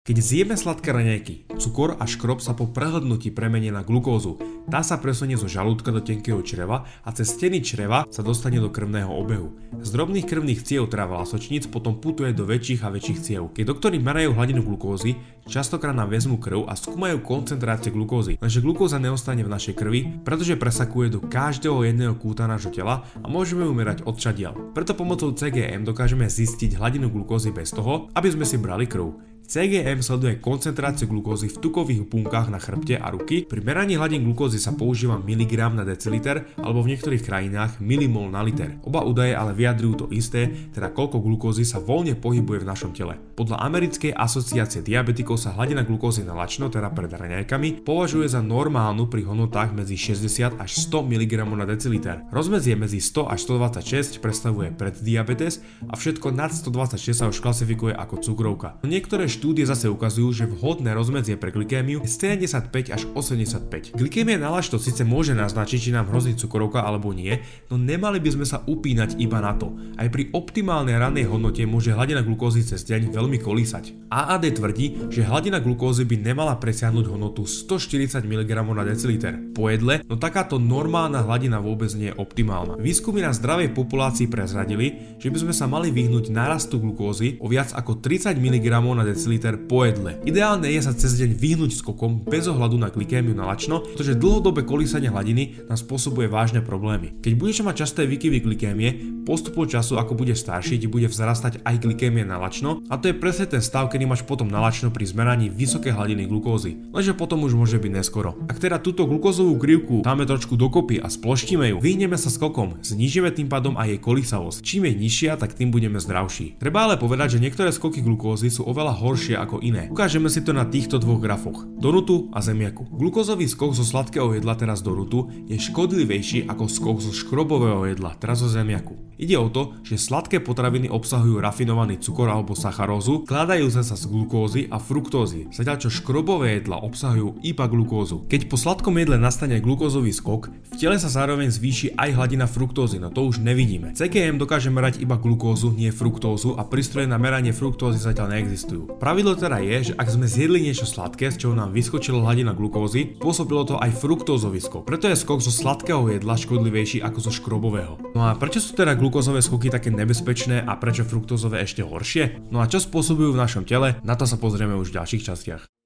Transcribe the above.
Keď zjeme sladké raňajky, cukor a škrob sa po prehltnutí premenia na glukózu. Tá sa presunie zo žalúdka do tenkého čreva a cez steny čreva sa dostane do krvného obehu. Z drobných krvných ciev, teda vlasočníc, potom putuje do väčších a väčších ciev. Keď doktori merajú hladinu glukózy, častokrát nám vezmú krv a skúmajú koncentrácie glukózy. Lenže glukóza neostane v našej krvi, pretože presakuje do každého jedného kúta nášho tela a môžeme ju merať odčadiaľ. Preto pomocou CGM dokážeme zistiť hladinu glukózy bez toho, aby sme si brali krv. CGM sleduje koncentráciu glukózy v tukových bunkách na chrbte a ruky. Pri meraní hladín glukózy sa používa miligram na deciliter alebo v niektorých krajinách milimol na liter. Oba údaje ale vyjadrujú to isté, teda koľko glukózy sa voľne pohybuje v našom tele. Podľa Americkej asociácie diabetikov sa hladina glukózy na lačno, teda pred raňajkami, považuje za normálnu pri hodnotách medzi 60 až 100 mg na deciliter. Rozmedzie medzi 100 až 126 predstavuje preddiabetes a všetko nad 126 sa už klasifikuje ako cukrovka. Niektoré štúdie zase ukazujú, že vhodné rozmedzie pre glykémiu je 75 až 85. Glykémia na lačno síce môže naznačiť, či nám hrozí cukrovka alebo nie, no nemali by sme sa upínať iba na to. Aj pri optimálnej rannej hodnote môže hladina glukózy cez deň veľmi kolísať. AAD tvrdí, že hladina glukózy by nemala presiahnuť hodnotu 140 mg na deciliter po jedle, no takáto normálna hladina vôbec nie je optimálna. Výskumy na zdravej populácii prezradili, že by sme sa mali vyhnúť nárastu glukózy o viac ako 30 mg na deciliter po jedle. Ideálne je sa cez deň vyhnúť skokom bez ohľadu na glykémiu na lačno, pretože dlhodobé kolísanie hladiny nám spôsobuje vážne problémy. Keď budeš mať časté výkyvy glykémie, postupom času ako budeš starší, ti bude vzrastať aj glykémia na lačno a to je presne ten stav, kedy máš potom na lačno pri zmeraní vysoké hladiny glukózy. Lenže potom už môže byť neskoro. Ak teda túto glukózovú krivku dáme trošku dokopy a sploštíme ju, vyhneme sa skokom, znížime tým pádom aj jej kolísavosť. Čím je nižšia, tak tým budeme zdravší. Treba ale povedať, že niektoré skoky glukózy sú oveľa horšie ako iné. Ukážeme si to na týchto dvoch grafoch. Dorutu a zemiaku. Glukózový skok zo sladkého jedla, teraz dorutu, je škodlivejší ako skok zo škrobového jedla, teraz zo zemiaku. Ide o to, že sladké potraviny obsahujú rafinovaný cukor alebo sacharózu, skladajúce sa z glukózy a fruktózy, zatiaľ čo škrobové jedlá obsahujú iba glukózu. Keď po sladkom jedle nastane glukózový skok, v tele sa zároveň zvýši aj hladina fruktózy, no to už nevidíme. CGM dokáže merať iba glukózu, nie fruktózu a prístroje na meranie fruktózy zatiaľ neexistujú. Pravidlo teda je, že ak sme zjedli niečo sladké, z čoho nám vyskočila hladina glukózy, spôsobilo to aj fruktózový skok. Preto je skok zo sladkého jedla škodlivejší ako zo škrobového. No a prečo sú teda glukózové skoky také nebezpečné a prečo fruktózové ešte horšie? No a čo spôsobujú v našom tele? Na to sa pozrieme už v ďalších častiach.